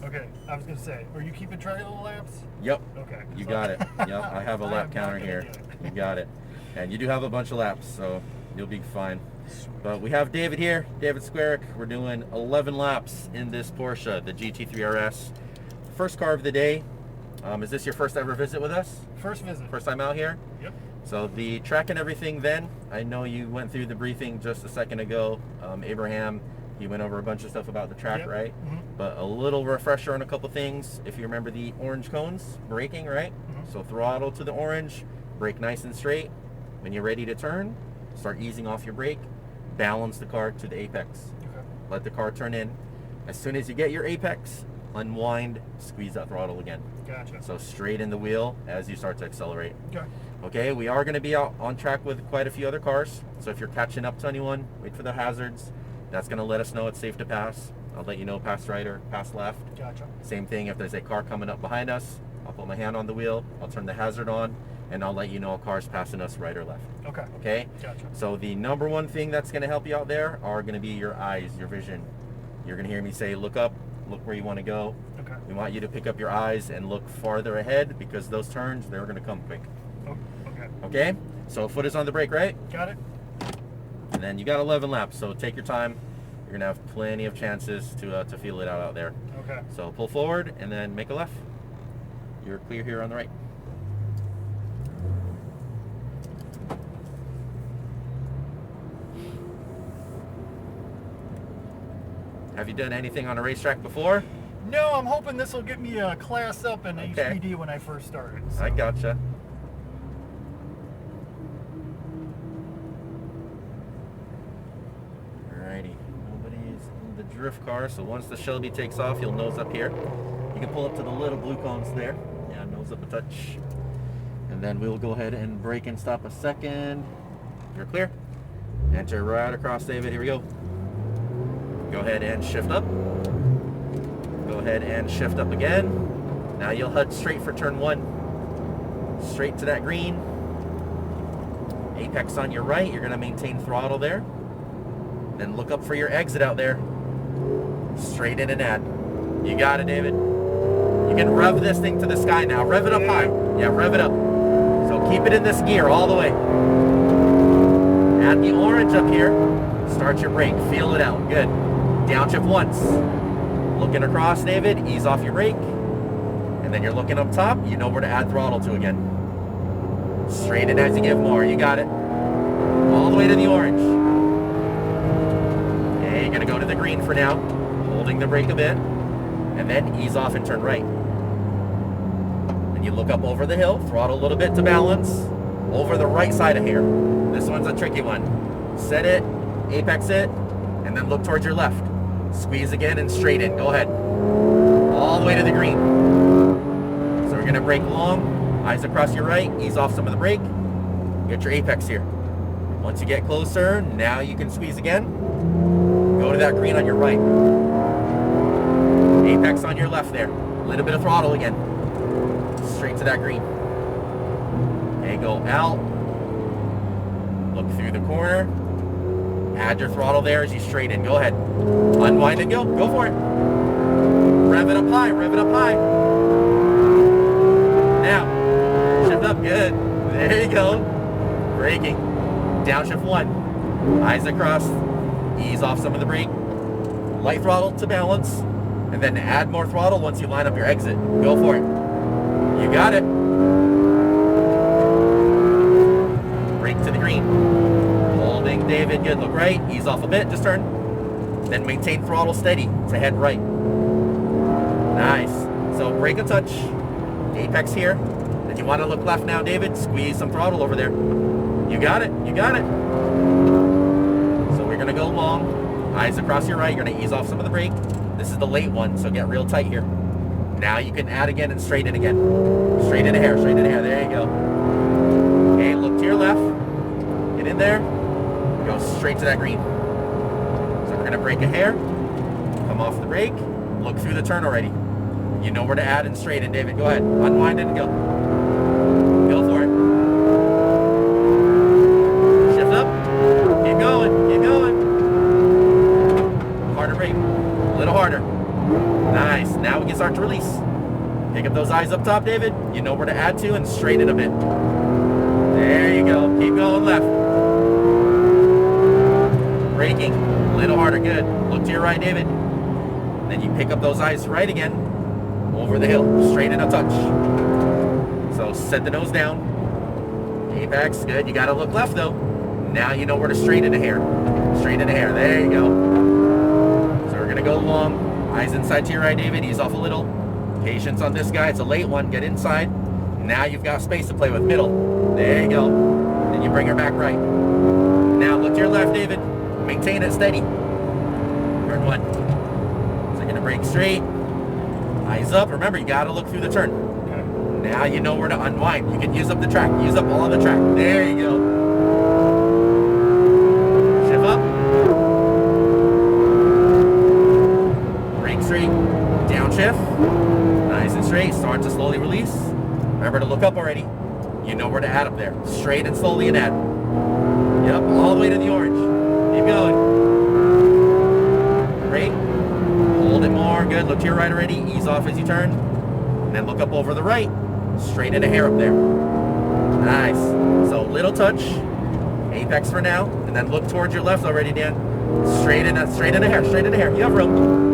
Okay, I was gonna say, are you keeping track of the laps? Yep. Okay. You got it. Yep, I have a lap counter here. You got it. And you do have a bunch of laps, so you'll be fine. Sweet. But we have David here, David Squarick. We're doing 11 laps in this Porsche, the GT3 RS. First car of the day. Is this your first ever visit with us? First visit. First time out here? Yep. So the track and everything then, I know you went through the briefing just a second ago. Abraham, you went over a bunch of stuff about the track, Yep. right? Mm-hmm. But a little refresher on a couple things. If you remember the orange cones, braking, right? Mm-hmm. So throttle to the orange, brake nice and straight. When you're ready to turn, start easing off your brake, balance the car to the apex. Okay. Let the car turn in. As soon as you get your apex, unwind, squeeze that throttle again. Gotcha. So straight in the wheel as you start to accelerate. Okay. Okay, we are going to be out on track with quite a few other cars. So if you're catching up to anyone, wait for the hazards. That's going to let us know it's safe to pass. I'll let you know pass right or pass left. Gotcha. Same thing if there's a car coming up behind us. I'll put my hand on the wheel. I'll turn the hazard on, and I'll let you know a car's passing us right or left. Okay. Okay? Gotcha. So the number one thing that's going to help you out there are going to be your eyes, your vision. You're going to hear me say, look up, look where you want to go. Okay. We want you to pick up your eyes and look farther ahead because those turns, they're going to come quick. Oh, okay. Okay? So foot is on the brake, right? Got it. And then you got 11 laps, so take your time. You're going to have plenty of chances to feel it out there. Okay. So pull forward and then make a left. You're clear here on the right. Have you done anything on a racetrack before? No, I'm hoping this will get me a class up in Okay. HPD when I first started. So. I gotcha. Alrighty, nobody's in the drift car, so once the Shelby takes off, you'll nose up here. You can pull up to the little blue cones there. Yeah, nose up a touch. And then we'll go ahead and brake and stop a second. You're clear. Enter right across, David. Here we go. Go ahead and shift up. Go ahead and shift up again. Now you'll head straight for turn one. Straight to that green. Apex on your right. You're going to maintain throttle there. Then look up for your exit out there. Straight in and add. You got it, David. You can rev this thing to the sky now. Rev it up high. Yeah, rev it up. So keep it in this gear all the way. Add the orange up here. Start your brake. Feel it out. Good. Downshift once. Looking across, David. Ease off your brake. And then you're looking up top. You know where to add throttle to again. Straight in as you give more. You got it. All the way to the orange. Okay, you're going to go to the green for now. Holding the brake a bit. And then ease off and turn right. And you look up over the hill. Throttle a little bit to balance. Over the right side of here. This one's a tricky one. Set it. Apex it. And then look towards your left. Squeeze again and straight in. Go ahead. All the way to the green. So we're going to brake long. Eyes across your right. Ease off some of the brake. Get your apex here. Once you get closer, now you can squeeze again. Go to that green on your right. Apex on your left there. A little bit of throttle again. Straight to that green. Okay, go out. Look through the corner. Add your throttle there as you straight in. Go ahead. Unwind and go. Go for it. Rev it up high. Rev it up high. Now, shift up. Good. There you go. Braking. Downshift one. Eyes across. Ease off some of the brake. Light throttle to balance. And then add more throttle once you line up your exit. Go for it. You got it. Brake to the green. Holding, David. Good. Look right. Ease off a bit. Just turn. Then maintain throttle steady to head right. Nice. So brake a touch. Apex here. Then you want to look left now, David. Squeeze some throttle over there. You got it. You got it. So we're going to go long. Eyes across your right. You're going to ease off some of the brake. This is the late one, so get real tight here. Now you can add again and straight in again. Straight in a hair. Straight in a hair. There you go. Okay, look to your left. Get in there. Go straight to that green. So we're going to brake a hair. Come off the brake. Look through the turn already. You know where to add and straight in, David. Go ahead. Unwind it and go. Go for it. Shift up. Keep going. Keep going. Harder brake. A little harder. Nice. Nice. Now we can start to release. Pick up those eyes up top, David. You know where to add to and straighten a bit. There you go. Keep going left. Braking. A little harder. Good. Look to your right, David. Then you pick up those eyes right again. Over the hill. Straighten a touch. So set the nose down. Apex. Good. You got to look left, though. Now you know where to straighten a hair. Straighten a hair. There you go. So we're going to go long. Eyes inside to your right, David. Ease off a little. Patience on this guy. It's a late one. Get inside. Now you've got space to play with. Middle. There you go. Then you bring her back right. Now look to your left, David. Maintain it steady. Turn one. So you're going to brake straight. Eyes up. Remember, you got to look through the turn. Okay. Now you know where to unwind. You can use up the track. Use up all of the track. There you go. Shift up. Brake straight. Downshift. Nice and straight. Start to slowly release. Remember to look up already. You know where to add up there. Straight and slowly and add. Yep, all the way to the orange. Keep going. Brake. Hold it more. Good. Look to your right already. Ease off as you turn. And then look up over the right. Straighten a hair up there. Nice. So little touch. Apex for now. And then look towards your left already, Dan. Straighten a hair. Straighten a hair. You have room.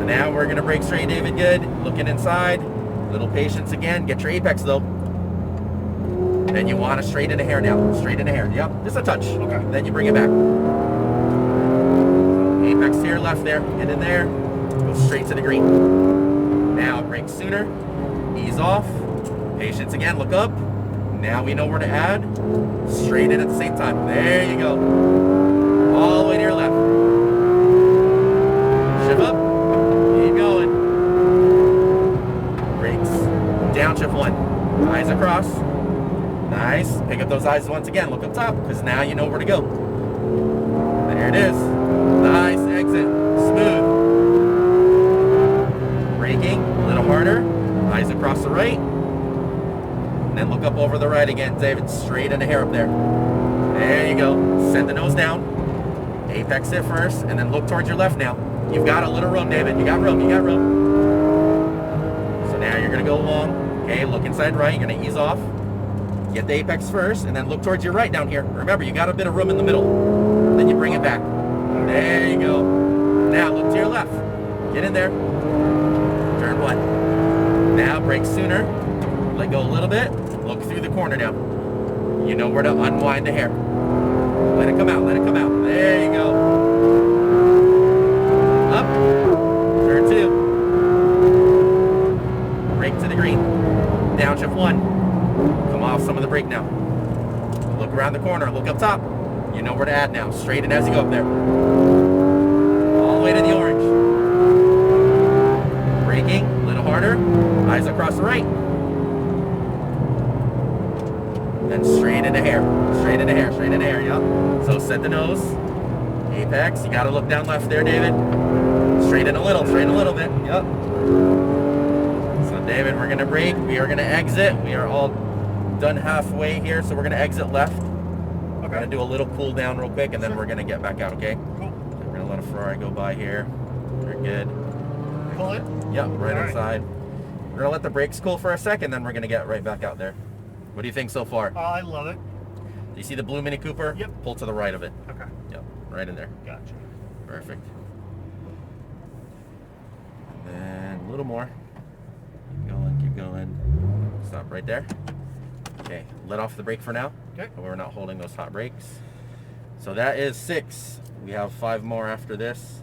Now we're going to brake straight, David. Good. Looking inside. Little patience again. Get your apex, though. Then you want to straighten a hair now. Straighten a hair. Yep. Just a touch. Okay. Then you bring it back. Apex to your left there. Get in there. Go straight to the green. Now brake sooner. Ease off. Patience again. Look up. Now we know where to add. Straighten at the same time. There you go. All the way to your left. Shift up. Downshift one. Eyes across. Nice. Pick up those eyes once again. Look up top, because now you know where to go. There it is. Nice exit. Smooth. Braking. A little harder. Eyes across the right. And then look up over the right again, David. Straighten a hair up there. There you go. Send the nose down. Apex it first, and then look towards your left now. You've got a little room, David. You got room. You got room. Now you're going to go long. Okay, look inside right. You're going to ease off. Get the apex first, and then look towards your right down here. Remember, you got a bit of room in the middle. Then you bring it back. There you go. Now look to your left. Get in there. Turn one. Now brake sooner. Let go a little bit. Look through the corner now. You know where to unwind the hair. Let it come out. Let it come out. There you go. Up. Turn two. To the green. Downshift one. Come off some of the brake now. Look around the corner. Look up top. You know where to add now. Straighten as you go up there. All the way to the orange. Braking. A little harder. Eyes across the right. Then straighten a hair. Straighten a hair. Straighten a hair. Yep. So set the nose. Apex. You got to look down left there, David. Straighten a little. Straighten a little bit. Yep. David, we're going to brake. We are going to exit. We are all done halfway here, so we're going to exit left. Okay. We're going to do a little cool down real quick, and then we're going to get back out, okay? Cool. So we're going to let a Ferrari go by here. We're good. Pull it? Yep, right inside. We're going to let the brakes cool for a second, then we're going to get right back out there. What do you think so far? I love it. Do you see the blue Mini Cooper? Yep. Pull to the right of it. Okay. Yep, right in there. Gotcha. Perfect. And then a little more. Keep going. Stop right there. Okay, let off the brake for now. Okay. We're not holding those hot brakes. So that is 6. We have 5 more after this.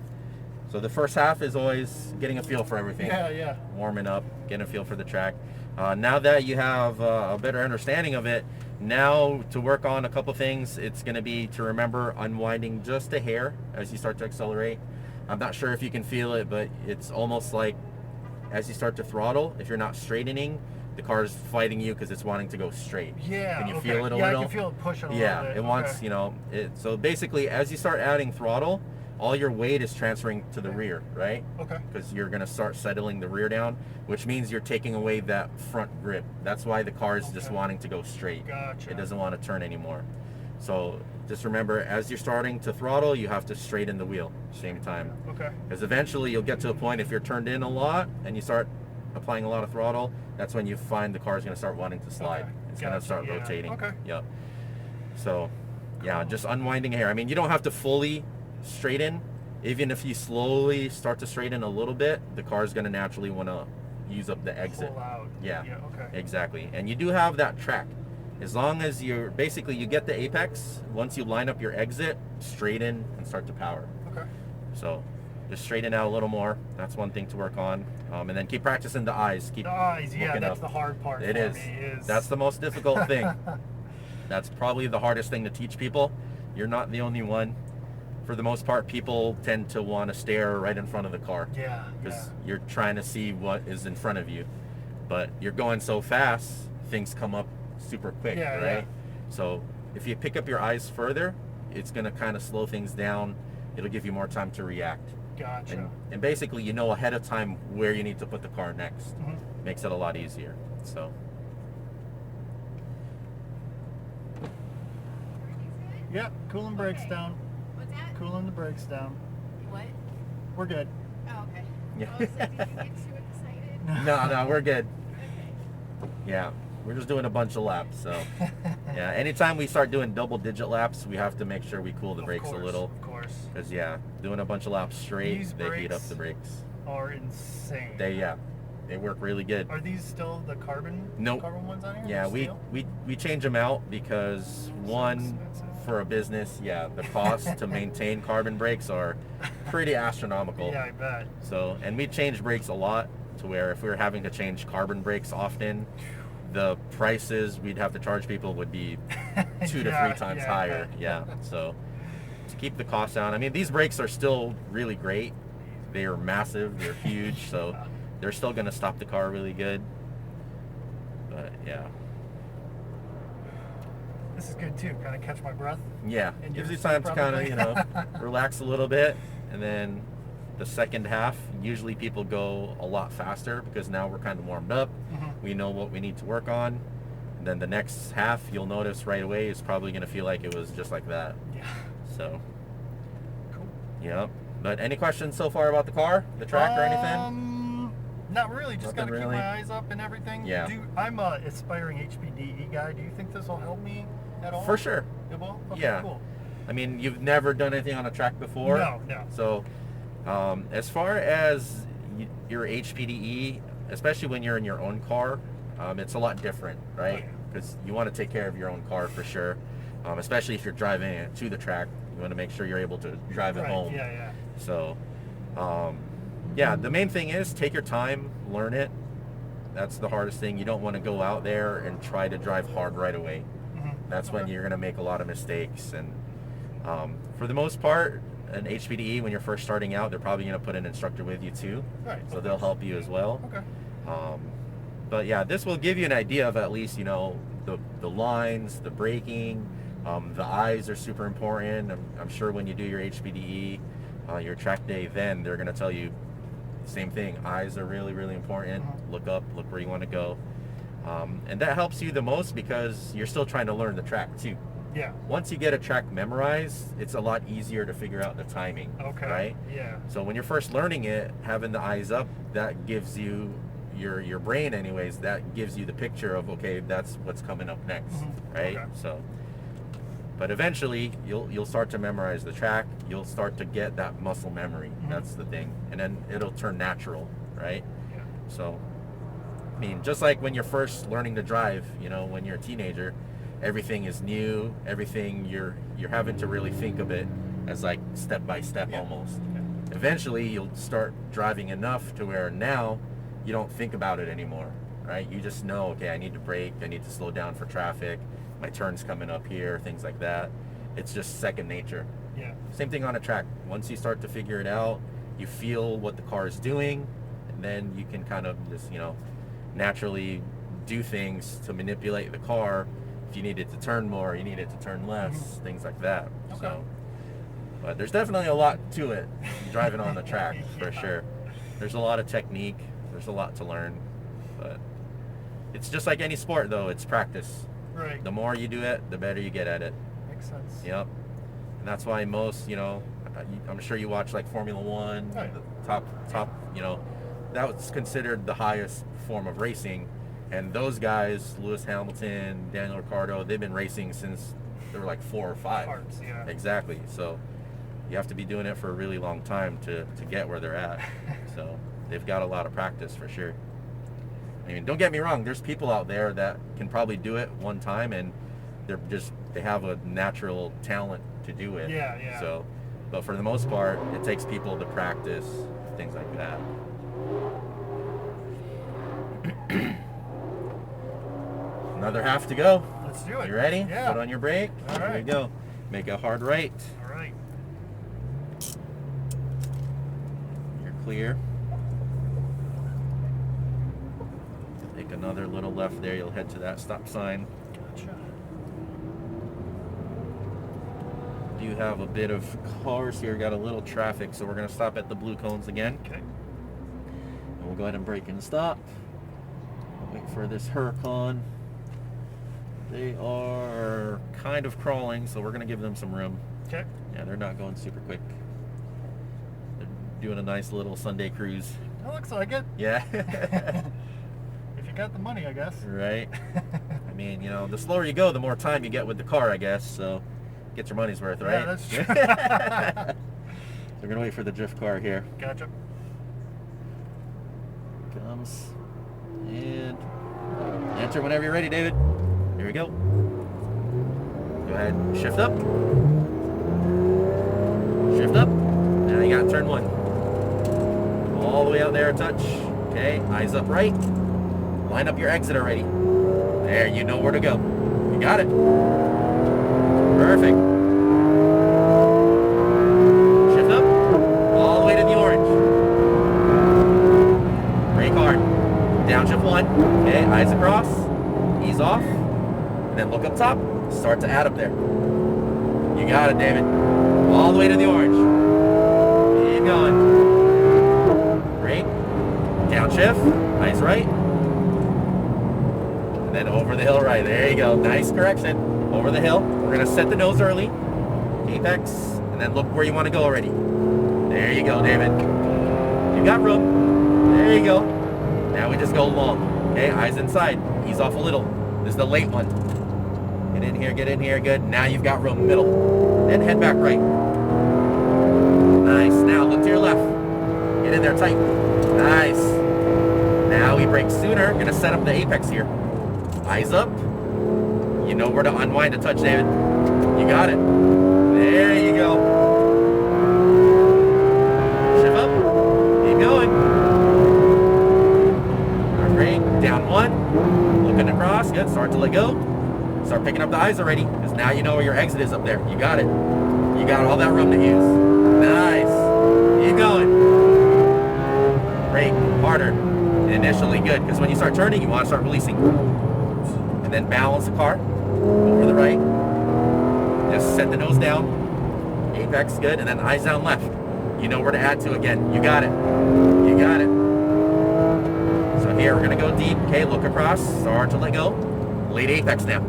So the first half is always getting a feel for everything. Yeah. Warming up, getting a feel for the track. Now that you have a better understanding of it, now to work on a couple things, it's going to be to remember unwinding just a hair as you start to accelerate. I'm not sure if you can feel it, but it's almost like as you start to throttle, if you're not straightening, the car is fighting you because it's wanting to go straight. Yeah. Can you feel it a little? Yeah, I can feel it pushing a little bit. Yeah, it wants, you know, so basically as you start adding throttle, all your weight is transferring to the rear, right? Okay. Because you're going to start settling the rear down, which means you're taking away that front grip. That's why the car is just wanting to go straight. Gotcha. It doesn't want to turn anymore. So just remember, as you're starting to throttle, you have to straighten the wheel same time. Okay. Because eventually you'll get to a point, if you're turned in a lot and you start applying a lot of throttle, that's when you find the car's going to start wanting to slide. Okay. It's going to start Yeah. rotating. Okay. Yep. So yeah, just unwinding hair. I mean, you don't have to fully straighten. Even if you slowly start to straighten a little bit, the car's going to naturally want to use up the exit. Pull out. Yeah. Okay. Exactly. And you do have that track. As long as you're basically, you get the apex, once you line up your exit, straighten and start to power. Okay. So just straighten out a little more. That's one thing to work on. And then keep practicing the eyes. Keep The eyes, yeah, looking that's up. the hard part. It for is. me, is. That's the most difficult thing. That's probably the hardest thing to teach people. You're not the only one. For the most part, people tend to want to stare right in front of the car. Yeah. Because you're trying to see what is in front of you. But you're going so fast, things come up super quick, Yeah, right? yeah. So if you pick up your eyes further, it's going to kind of slow things down. It'll give you more time to react. Gotcha. And basically, you know ahead of time where you need to put the car next. Mhm. Makes it a lot easier. So Yeah, cooling brakes Okay. down. What's that? Cooling the brakes down. What? We're good. Oh, okay. Yeah. Oh, so did you get too excited? no, we're good. Okay. Yeah, we're just doing a bunch of laps. So yeah, anytime we start doing double-digit laps, we have to make sure we cool the Of brakes course, a little. Of course. Because yeah, doing a bunch of laps straight, These they heat up brakes the brakes. Are insane. They work really good. Are these still the carbon? Nope. Carbon ones on here? Yeah, Or steel? we change them out because one, expensive. for a business, yeah, the cost to maintain carbon brakes are pretty astronomical. Yeah, I bet. So, and we change brakes a lot to where if we were having to change carbon brakes often, the prices we'd have to charge people would be 2 to 3 times yeah, higher. yeah. Yeah. So to keep the cost down, I mean, these brakes are still really great. They are massive. They're huge. So they're still going to stop the car really good. But yeah. This is good too. Kind of catch my breath. Yeah, it And gives your you time seat to kind of, probably. relax a little bit. And then the second half, usually people go a lot faster because now we're kind of warmed up. Mhm. We know what we need to work on. And then the next half, you'll notice right away, is probably going to feel like it was just like that. Yeah. So, Cool. yeah. But any questions so far about the car, the track, or anything? Not really. Just Nothing gotta keep really? my eyes up and everything. Yeah. I'm a aspiring HPDE guy. Do you think this will help me at all? For sure. It will? Okay, Yeah. cool. I mean, you've never done anything on a track before. No. So, as far as your HPDE, especially when you're in your own car, it's a lot different, right? Because you want to take care of your own car for sure, especially if you're driving it to the track. You want to make sure you're able to drive it Right, home. yeah. So, yeah, the main thing is take your time, learn it. That's the hardest thing. You don't want to go out there and try to drive hard right away. Mhm. That's when Okay. you're going to make a lot of mistakes. And for the most part, an HPDE, when you're first starting out, they're probably going to put an instructor with you too. Right. So they'll help you as well. Okay. But yeah, this will give you an idea of at least, the lines, the braking, the eyes are super important. I'm sure when you do your HPDE, your track day, then they're going to tell you same thing. Eyes are really, really important. Mhm. Look up, look where you want to go. And that helps you the most because you're still trying to learn the track too. Yeah. Once you get a track memorized, it's a lot easier to figure out the timing, Okay. right? Yeah. So when you're first learning it, having the eyes up, that gives you your brain anyways, that gives you the picture of, okay, that's what's coming up next, Mhm. right? Okay. So, but eventually you'll start to memorize the track. You'll start to get that muscle memory. Mhm. That's the thing. And then it'll turn natural, right? Yeah. So, I mean, just like when you're first learning to drive, when you're a teenager, everything is new. Everything you're having to really think of it as like step by step Yeah. almost. Yeah. Eventually, you'll start driving enough to where now you don't think about it anymore, right? You just know, okay, I need to brake, I need to slow down for traffic, my turn's coming up here, things like that. It's just second nature. Yeah. Same thing on a track. Once you start to figure it out, you feel what the car is doing, and then you can kind of just, naturally do things to manipulate the car. If you need it to turn more, you need it to turn less, things like that. Okay. So, but there's definitely a lot to it, driving on the track, for Yeah. sure. There's a lot of technique. There's a lot to learn, but it's just like any sport, though. It's practice. Right. The more you do it, the better you get at it. Makes makes sense. Yep. And that's why most, you know, I'm sure you watch like Formula One, Right. the top, you know, that was considered the highest form of racing. And those guys, Lewis Hamilton, Daniel Ricciardo, they've been racing since they were like 4 or 5. Parts, yeah. Exactly. So you have to be doing it for a really long time to get where they're at. So they've got a lot of practice for sure. I mean, don't get me wrong, there's people out there that can probably do it one time and they have a natural talent to do it. Yeah, yeah. So, but for the most part, it takes people to practice, things like that. Another half to go. Let's do it. You ready? Yeah. Put on your brake. All There right. you go. Make a hard right. All right. You're clear. Take another little left there. You'll head to that stop sign. Gotcha. You have a bit of cars here. Got a little traffic, so we're going to stop at the blue cones again. Okay. And we'll go ahead and brake and stop. Wait for this Huracan. They are kind of crawling, so we're going to give them some room. Okay. Yeah, they're not going super quick. They're doing a nice little Sunday cruise. That looks like it. Yeah. If you got the money, I guess. Right. I mean, you know, the slower you go, the more time you get with the car, I guess. So get your money's worth, right? Yeah, that's true. So we're going to wait for the drift car here. Gotcha. Comes. And enter whenever you're ready, David. Here we go. Go ahead, shift up. Shift up. Now you got turn 1. All the way out there a touch. Okay, eyes up right. Line up your exit already. There, you know where to go. You got it. Perfect. Shift up. All the way to the orange. Brake hard. Downshift 1. Okay, eyes across. Ease off. And then look up top. Start to add up there. You got it, David. All the way to the orange. Keep going. Brake. Downshift. Eyes right. And then over the hill right. There you go. Nice correction. Over the hill. We're going to set the nose early. Apex. And then look where you want to go already. There you go, David. You got room. There you go. Now we just go long. Okay, eyes inside. Ease off a little. This is the late one. Get in here, good. Now you've got room, middle. Then head back right. Nice. Now look to your left. Get in there tight. Nice. Now we brake sooner. Gonna set up the apex here. Eyes up. You know where to unwind a touch, David. You got it. There you go. Shift up. Keep going. Brake. Down 1. Looking across. Good. Start to let go. Start picking up the eyes already, because now you know where your exit is up there. You got it. You got all that room to use. Nice. Keep going. Brake harder. Initially good, because when you start turning, you want to start releasing. And then balance the car over the right. Just set the nose down. Apex good, and then eyes down left. You know where to add to again. You got it. You got it. So here we're gonna go deep. Okay, look across. Start to let go. Late apex now.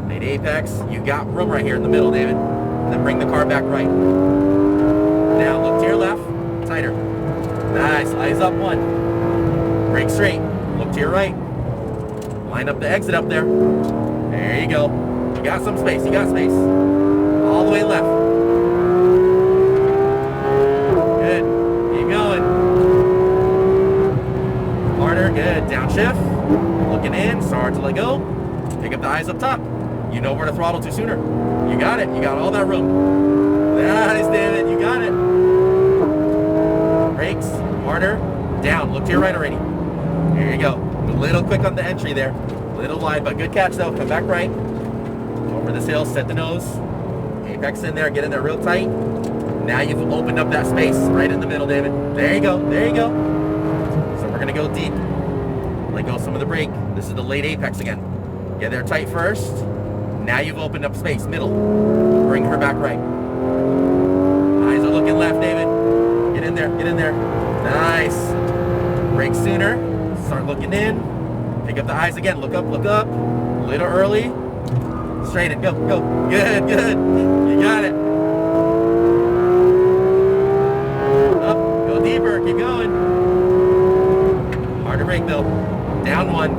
Late apex, you got room right here in the middle, David. And then bring the car back right. Now look to your left, tighter. Nice, eyes up 1. Brake straight, look to your right. Line up the exit up there. There you go. You got some space, you got space. All the way left. Good, keep going. Harder, good, downshift. Looking in, start to let go. Pick up the eyes up top. You know where to throttle to sooner. You got it. You got all that room. Nice, David. You got it. Brakes. Harder. Down. Look to your right already. There you go. A little quick on the entry there. A little wide, but good catch though. Come back right. Over this hill. Set the nose. Apex in there. Get in there real tight. Now you've opened up that space right in the middle, David. There you go. There you go. So we're going to go deep. Let go some of the brake. This is the late apex again. Get there tight first. Now you've opened up space. Middle. Bring her back right. Eyes are looking left, David. Get in there. Get in there. Nice. Brake sooner. Start looking in. Pick up the eyes again. Look up. Look up. A little early. Straighten, go, go. Good, good. You got it. Up, go deeper, keep going. Hard to brake though. Down one.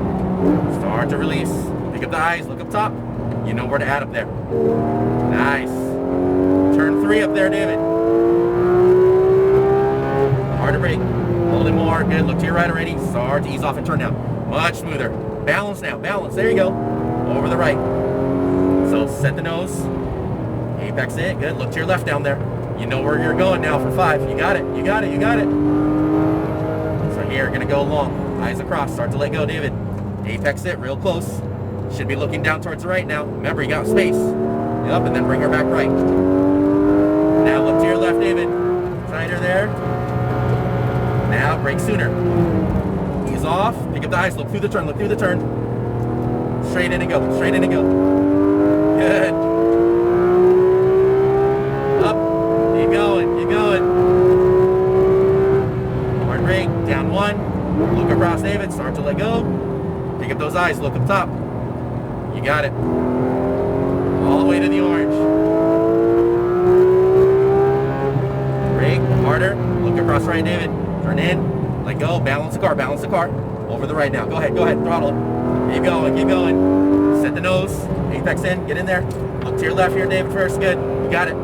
Start to release. Pick up the eyes, look up top. You know where to add up there. Nice. Turn 3 up there, David. Hard to brake. Hold it more. Good. Look to your right already. Start to ease off and turn down. Much smoother. Balance now. Balance. There you go. Over the right. So set the nose. Apex it. Good. Look to your left down there. You know where you're going now for 5. You got it. You got it. You got it. So here, gonna go long. Eyes across. Start to let go, David. Apex it. Real close. Should be looking down towards the right now. Remember, you got space. Up and then bring her back right. Now look to your left, David. Tighter there. Now brake sooner. Ease off. Pick up the eyes. Look through the turn. Look through the turn. Straight in and go. Straight in and go. Good. Up. Keep going. Keep going. Hard brake. Down 1. Look across, David. Start to let go. Pick up those eyes. Look up top. You got it. All the way to the orange. Brake. Harder. Look across right, David. Turn in. Let go. Balance the car. Balance the car. Over the right now. Go ahead. Go ahead. Throttle it. Keep going. Keep going. Set the nose. Apex in. Get in there. Look to your left here, David, first. Good. You got it.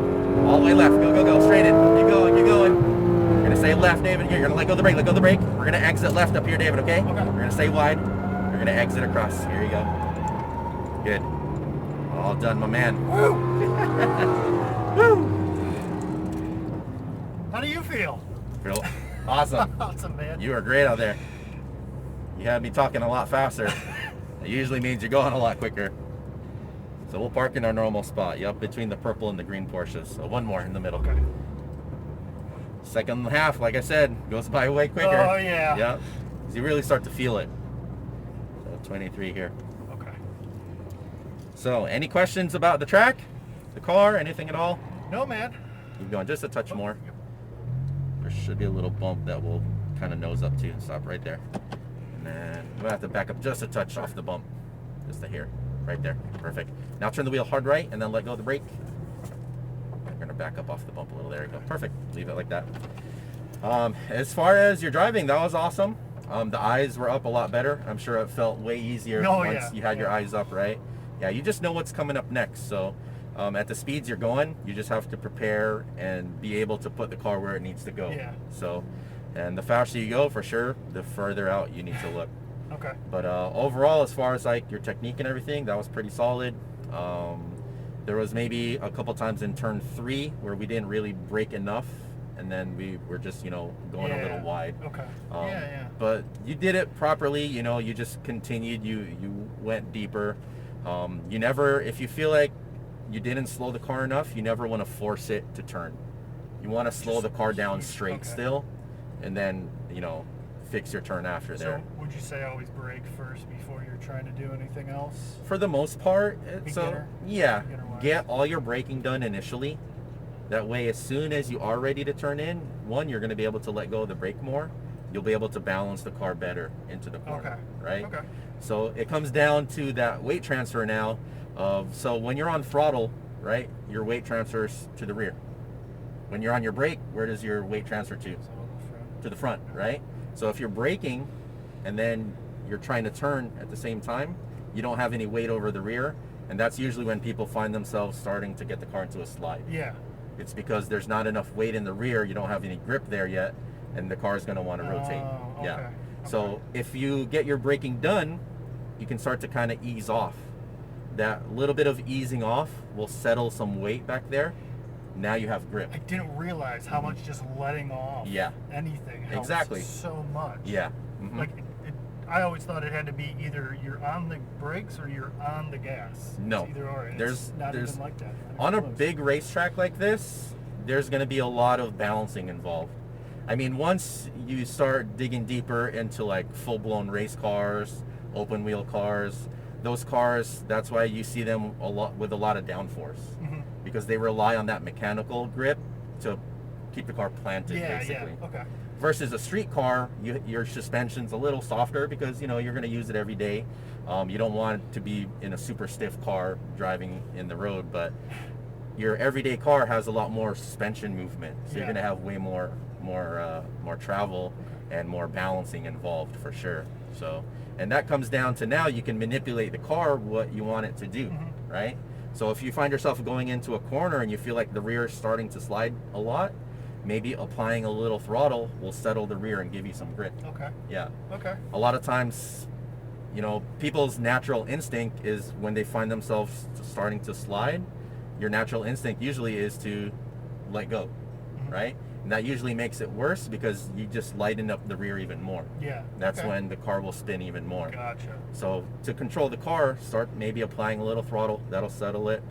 All the way left. Go, go, go. Straight in. Keep going. Keep going. You're going to stay left, David. Here. You're going to let go of the brake. Let go of the brake. We're going to exit left up here, David, okay? Okay. We're going to stay wide. We're going to exit across. Here you go. Good. All done, my man. Woo! Woo! How do you feel? Real awesome. Awesome, man. You are great out there. You had me talking a lot faster. It usually means you're going a lot quicker. So we'll park in our normal spot. Yep, between the purple and the green Porsches. So one more in the middle. Okay. Second half, like I said, goes by way quicker. Oh, yeah. Yep. 'Cause you really start to feel it. So 23 here. Okay. So any questions about the track, the car, anything at all? No, man. Keep going just a touch more. Yep. There should be a little bump that will kind of nose up to. Stop right there. And then I'm going to have to back up just a touch off the bump. Just to here. Right there. Perfect. Now turn the wheel hard right and then let go of the brake. We're going to back up off the bump a little. There you go. Perfect. Leave it like that. As far as your driving, that was awesome. The eyes were up a lot better. I'm sure it felt way easier once you had your eyes up, right? Yeah, you just know what's coming up next. So at the speeds you're going, you just have to prepare and be able to put the car where it needs to go. Yeah. So, and the faster you go, for sure, the further out you need to look. Okay. But overall, as far as like your technique and everything, that was pretty solid. There was maybe a couple times in turn 3 where we didn't really brake enough, and then we were just, you know, going a little wide. Okay. But you did it properly. You know, you just continued. You went deeper. You never, if you feel like you didn't slow the car enough, you never want to force it to turn. You want to slow the car down straight still, and then, you know, fix your turn after there. So would you say always brake first before you're trying to do anything else? For the most part, so yeah, Beginner-wise. get all your braking done initially. That way, as soon as you are ready to turn in, one, you're going to be able to let go of the brake more. You'll be able to balance the car better into the corner, right? Okay. So it comes down to that weight transfer now. So when you're on throttle, right, your weight transfers to the rear. When you're on your brake, where does your weight transfer to? To the front, right? So if you're braking and then you're trying to turn at the same time, you don't have any weight over the rear, and that's usually when people find themselves starting to get the car into a slide. Yeah. It's because there's not enough weight in the rear, you don't have any grip there yet, and the car is going to want to rotate. Okay. Yeah. So if you get your braking done, you can start to kind of ease off. That little bit of easing off will settle some weight back there. Now you have grip. I didn't realize how much just letting off anything helps so much. Yeah. Like, I always thought it had to be either you're on the brakes or you're on the gas. No. It's either or. And There's it's not even like that. On a big racetrack like this, there's going to be a lot of balancing involved. I mean, once you start digging deeper into like full-blown race cars, open wheel cars, those cars, that's why you see them a lot with a lot of downforce. Because they rely on that mechanical grip to keep the car planted, basically. Yeah, okay. versus a street car, your suspension's a little softer because you know you're going to use it every day. You don't want to be in a super stiff car driving in the road, but your everyday car has a lot more suspension movement, so you're going to have way more travel and more balancing involved for sure. So, and that comes down to now you can manipulate the car what you want it to do, right? So if you find yourself going into a corner and you feel like the rear is starting to slide a lot, maybe applying a little throttle will settle the rear and give you some grip. Okay. Yeah. Okay. A lot of times, you know, people's natural instinct is when they find themselves starting to slide, your natural instinct usually is to let go, right? And that usually makes it worse because you just lighten up the rear even more. Yeah. That's when the car will spin even more. Gotcha. So to control the car, start maybe applying a little throttle. That'll settle it.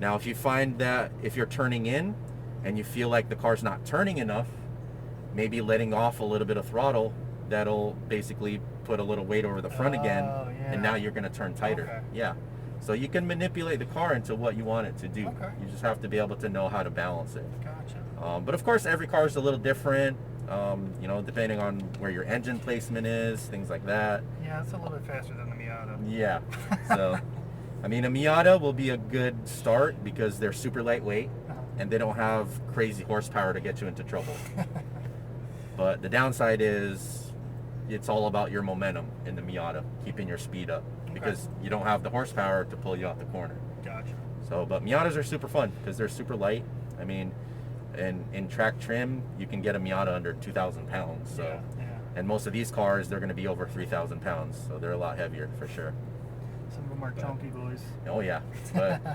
Now, if you find that if you're turning in and you feel like the car's not turning enough, maybe letting off a little bit of throttle, that'll basically put a little weight over the front again, and now you're going to turn tighter. Okay. Yeah. So you can manipulate the car into what you want it to do. Okay. You just have to be able to know how to balance it. Gotcha. But of course, every car is a little different, you know, depending on where your engine placement is, things like that. Yeah, it's a little bit faster than the Miata. Yeah. So, I mean, a Miata will be a good start because they're super lightweight and they don't have crazy horsepower to get you into trouble. But the downside is it's all about your momentum in the Miata, keeping your speed up because you don't have the horsepower to pull you out the corner. Gotcha. So, but Miatas are super fun because they're super light. I mean, in track trim, you can get a Miata under 2,000 pounds. So, and most of these cars, they're going to be over 3,000 pounds. So they're a lot heavier for sure. Some of them are chunky boys. Oh yeah, but